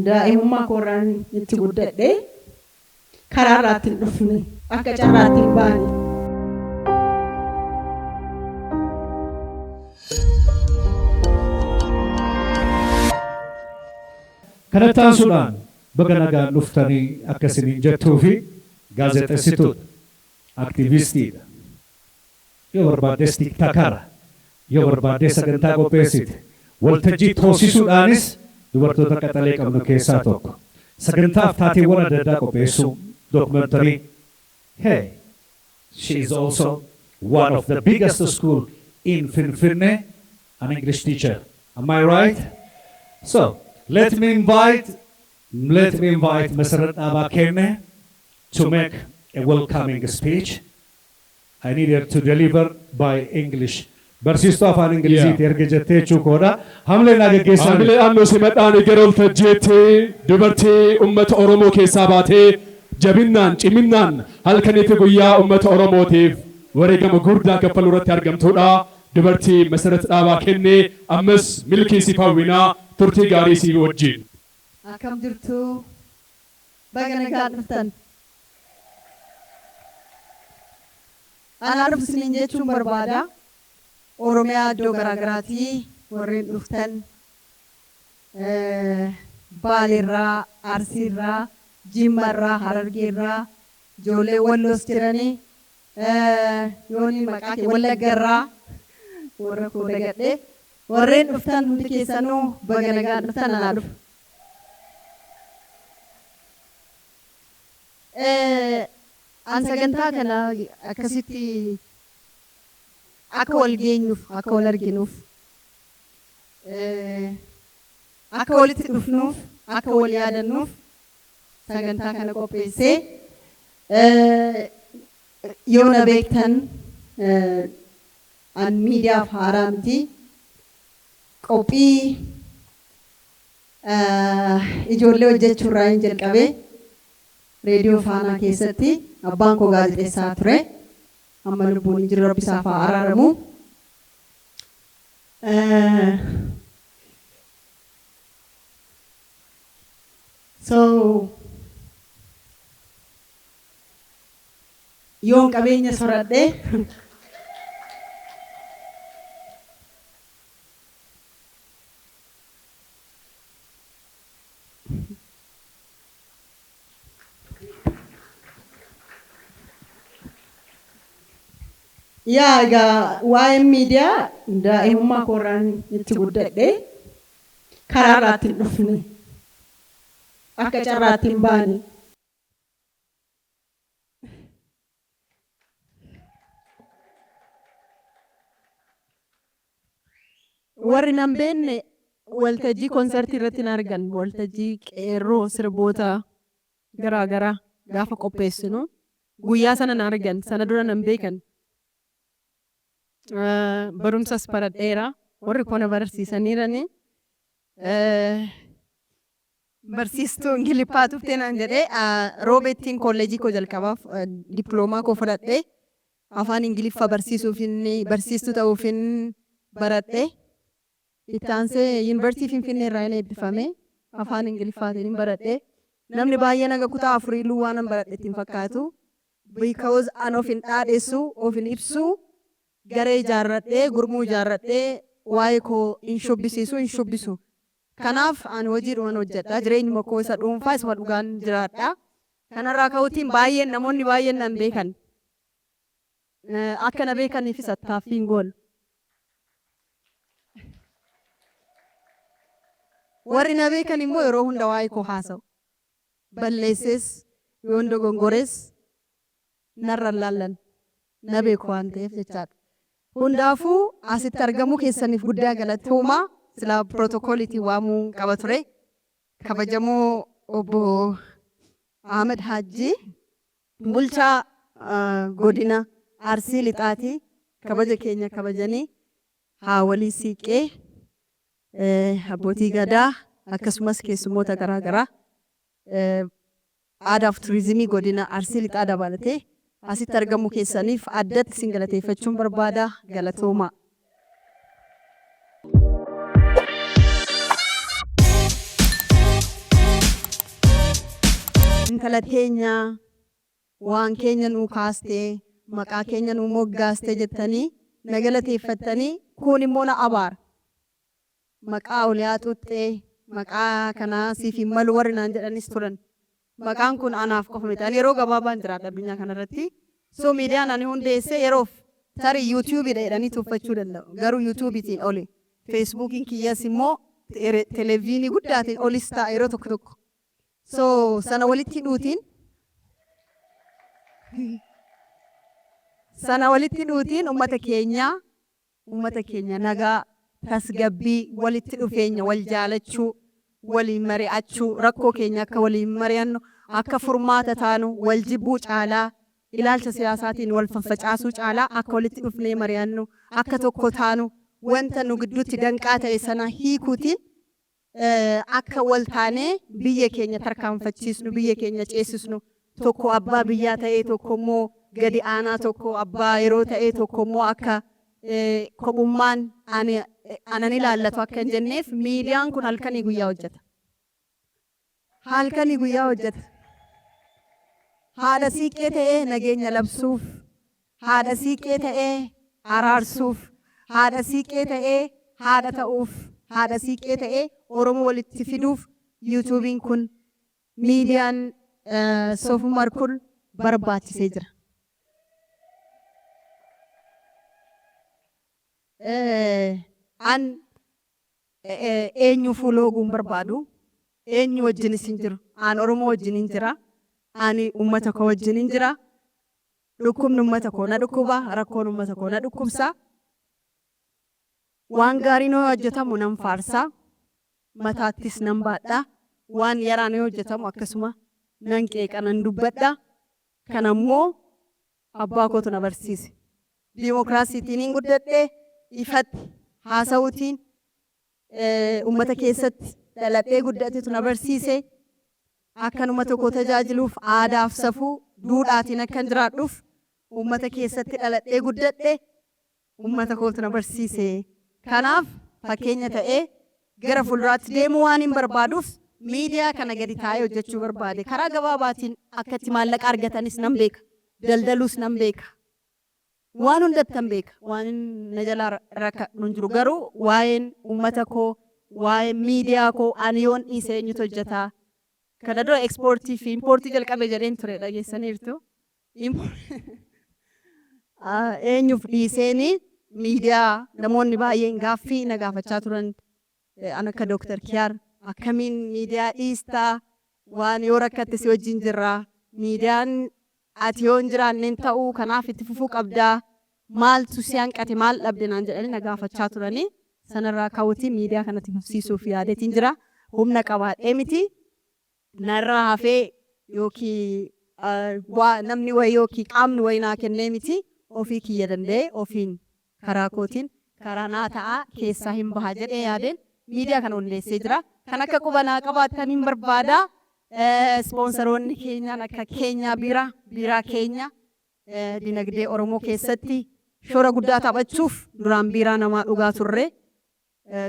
daa'imummaa kooraan itti guddadhe karaa irratti hin dhufne akka carraatti hin baane. Kanattaan Sudaan baga nagaan dhuftanii akkasiniin jettuu fi gaazexeessituudha, aktiivistiidha. Yoo barbaaddes tiktakaara, yoo barbaaddes sagantaa qopheessite, waltajjii toosisuudhaanis dubartoota qaxalee qabnu keessaa tokko. Sagantaaf taateewwan adda addaa qopheessuu, dokumentarii. Hey, she is also one of the biggest school in Finfinne, an English teacher. Am I right? So, let me invite Mr. Abakene to make a welcoming speech. I need her to deliver by English. Barsiistu afaan Ingiliziitti erga jettee jechuudha. Hamlee nagaggeessan. Hamlee annoo simadhaan egeroo tajjeettee dubartii uummata Oromoo keessaa baatee jabinnaan ciminaan halkanii fi guyyaa uummata Oromootiif wareegama guddaa kaffaluu irratti argamtuudha. Dubartii Masarat Dhaabaa kennee ammas milkii siif hawwinaa turtii gaarii siif wajjin. Akkam jirtu baga nagaan dhuftan. Anaa dhufsiniin jechuun barbaada. Oromiyaa iddoo garaagaraatii warreen dhuftan Baaleerraa, Arsiirraa, Jimmarraa, Harargeerraa, ijoollee Walloos jiranii yooni maqaa kee Wallaggarraa warra koo dagadhee warreen dhuftan hundi keessanuu baga nagaan dhuftan anaa dhufu. An sagantaa kana akkasitti akka wal geenyuuf, akka wal arginuuf, akka walitti dhufnuuf, akka wal yaadannuuf sagantaa kana qopheessee yoo na beektan an miidiyaaf haaraa miti qophii ijoollee hojjechuurraa hin jalqabee reediyoo Faanaa keessatti abbaan koo gaazexeessaa ture. Amma lubbuun jiru rabbi isaaf haa araaramu. So yoon qabeenya soradhee yaa egaa waa'ee miidiyaa daa'imummaa kooraan itti guddadhe karaa irratti hin dhufne akka carraatti hin baane. Warri nan beenne waltajjii konsertii irratti hin argan, waltajjii qeerroo sirboota garaagaraa gaafa qopheessinu guyyaa sana nan argan, sana dura nan beekan. Barumsas baradheera warri koo na barsiisaniirani barsiistuu Ingiliffaa tuftee naan jedhee Roobeettiin kolleejii koo jalqabaaf diploomaa koo fudhadhee afaan Ingiliffaa barsiistuu ta'uuf baradhee itti aansee yuunivarsiitii Finfinnee irraa eebbifame afaan Ingiliffaatiin baradhee namni baay'een aga kutaa afurii waan an baradhe ittiin fakkaatu because an of hin dhaadheessu of hin ibsu garee ijaarradhee gurmuu ijaarradhee waa'ee koo hin shubbisu. Kanaaf ani hojiidhuman hojjedha. Jireenyuma koo isa dhuunfaa isuma dhugaan jiraadha. Kanarraa ka'uutiin namoonni baay'een nan beekan. Akka na beekaniifis tattaaffiin goona. Warri na beekan immoo yeroo hunda waa'ee koo haasa'u. Balleesses yoon dogongores narra laallan na beeku waan ta'eef jechaadha. Hundaafuu asitti argamuu keessaniif guddaa galatoomaa sila pirootokooliitii waamuu qaba ture. Kabajamoo obbo Ahmed Hajji bulchaa godina Arsii Lixaatii kabaja keenya kabajanii haa walii siiqee abbootii gadaa akkasumas keessummoota garaagaraa aadaa fi turizimii godina Arsii Lixaa dabalatee asitti argamu keessaniif addatti sin galateeffachuun barbaada. Galatooma. intala teenya waan keenya nuu kaastee maqaa keenya nuu moggaaste jettanii na galateeffattanii kun immoo na abaara. Maqaa oliyaa xuuxxee maqaa kanaa siif hin malu warri naan jedhanis turan. Maqaan kun anaaf qofa miti. Ani yeroo gabaabaan jiraadha addunyaa kanarratti. So miidiyaan ani hundeessee yeroof tarii yuutuubiidha jedhanii tuffachuu danda'u. Garuu yuutuubiitiin oli. Feesbuukiin kiyyas immoo televezyiinii guddaatiin olis ta'a yeroo tokko tokko. So sana walitti hidhuutiin uummata keenya nagaa tasgabbii walitti dhufeenya wal jaalachuu waliin mari'achuu rakkoo keenya akka waliin mari'annu akka furmaata taanu wal jibbuu caalaa ilaalcha siyaasaatiin wal faffacaasuu caalaa akka walitti dhufnee mari'annu akka tokko taanu wanta nu gidduutti danqaa ta'e sana hiikuutiin akka wal taanee biyya keenya tarkaanfachiisnu biyya keenya ceesisnu tokko abbaa biyyaa ta'ee tokko immoo gadi aanaa tokko abbaa yeroo ta'ee tokko immoo akka kophummaan anan ilaallatu akka hin jenneef miidiyaan kun halkanii guyyaa hojjeta. Halkanii guyyaa hojjeta. Haadha siiqqee ta'ee nageenya labsuuf, haadha siiqqee ta'ee araarsuuf, haadha siiqqee ta'ee haadha ta'uuf, haadha siiqqee ta'ee Oromoo walitti fiduuf yuutuubiin kun miidiyaan Sof Umar kun barbaachisee jira. An eenyu fuulooguun barbaadu eenyu wajjinis hin jiru. An Oromoo wajjin hin jira. Ani uummata koo wajjin hin jira. Dhukkubni uummata koo na dhukkuba. Rakkoon uummata koo na dhukkubsa. Waan gaariin yoo hojjetamu nan faarsa. Mataattis nan baadha. Waan yaraan yoo hojjetamu akkasuma nan qeeqa nan dubbadha. Kanammoo abbaa kootu na barsiise. Dimookiraasiitiin hin guddadhee ifatti haasawuutiin uummata keessatti dhaladhee guddatetu na barsiise. Akkan uummata koo tajaajiluuf aadaaf safuu duudhaatiin akkan jiraadhuuf uummata keessatti dhaladhee guddadhe uummata kootu na barsiise. Kanaaf fakkeenya ta'ee gara fuulduraatti deemuu waan hin barbaaduuf miidiyaa kana gadi taa'ee hojjechuu barbaade. Karaa gabaabaatiin akkatti maallaqa argatanis nan beeka. Daldaluus nan beeka. Waan hundattan beeka. Waan na jalaa rakka nun jiru. Garuu waa'een uummata koo, waa'een miidiyaa koo ani yoon dhiisee eenyutu hojjetaa. Kana dura ekspoortii fi impoortii jalqabe jedheen ture dhageessaniirtu. Eenyuuf dhiiseenii miidiyaa namoonni baay'een gaaffii na gaafachaa turan an akka Dooktar Kiyaar akkamiin miidiyaa dhiistaa waan yoo rakkatte si wajjin jirraa miidiyaan ati yoo hin jiraanneen ta'uu kanaaf itti fufuu qabdaa maaltu si hanqate maal dhabde naan jedhanii na gaafachaa turanii sanarraa ka'uutii miidiyaa kanatti fufsiisuuf yaadeetiin jira humna qabaadhee miti narraa hafee yookiin namni wayi yookiin qaamni wayi naa kennee miti ofii kiyya danda'ee ofiin karaa kootiin karaa naa ta'a keessaa hin baha jedhee yaadeen miidiyaa kana hundeessee jira. Kan akka qubanaa qabaatan hin barbaada. Ispoonsaroonni keenyaan akka Keenyaa biiraa keenya dinagdee Oromoo keessatti shoora guddaa taphachuuf duraan biiraa namaa dhugaa turre.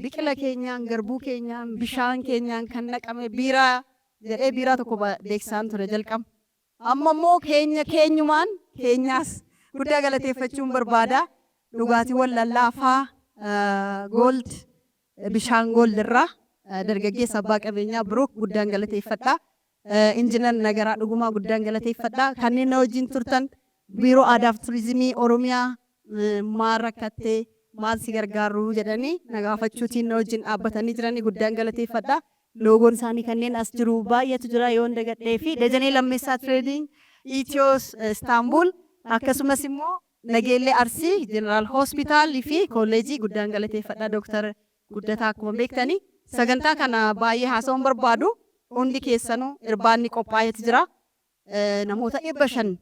Biqila keenyaan, garbuu keenyaan, bishaan keenyaan kan naqame biiraa jedhee biiraa tokko beeksisaan ture jalqaba. Amma immoo keenyumaan keenyaas guddaa galateeffachuun barbaada. Dhugaatiiwwan lallaafaa Gold bishaan Gold irraa dargaggeessa abbaa qabeenyaa Biruuk guddaan galateeffadha. Injiinar Nagaraa Dhugumaa guddaan galateeffadha. Kanneen na wajjin turtan biiroo aadaa fi turizimii Oromiyaa maal rakkattee maal si gargaaru jedhanii na gaafachuutiin na wajjin dhaabbatanii jiranii guddaan galateeffadha. Loogoon isaanii kanneen as jiru baay'eetu jira yoon dagadhee fi Dajanee Lammeessaa Tireeding Itiyoos Istaanbul akkasumas immoo Nageellee Arsii Jeneraal Hospitaalii fi Kolleejii guddaan galateeffadha. Dooktar Guddataa akkuma beektanii sagantaa kana baay'ee haasa'uun barbaadu hundi keessanuu irbaanni qophaa'eeti jira. Namoota 500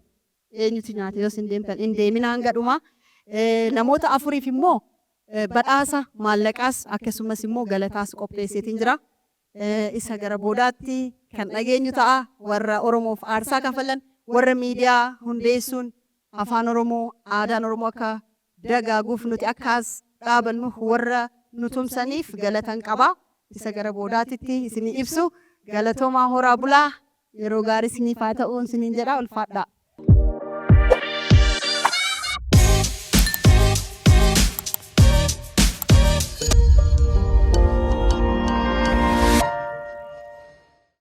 eenyutu nyaate yoo hin deemina hanga dhuma. Namoota 4 immoo badhaasa maallaqaas akkasumas immoo galataas qopheesseetiin jira. Isa gara boodaatti kan dhageenyu ta'a warra Oromoof aarsaa kafalan warra miidiyaa hundeessuun afaan Oromoo aadaan Oromoo akka dagaaguuf nuti akkas dhaabannu warra nu tumsaniif galatan qaba. Isa gara boodaatti isinii ibsu galatoomaa horaa bulaa yeroo gaarii isiniif haa ta'uun isiniin jedha ulfaadhaa.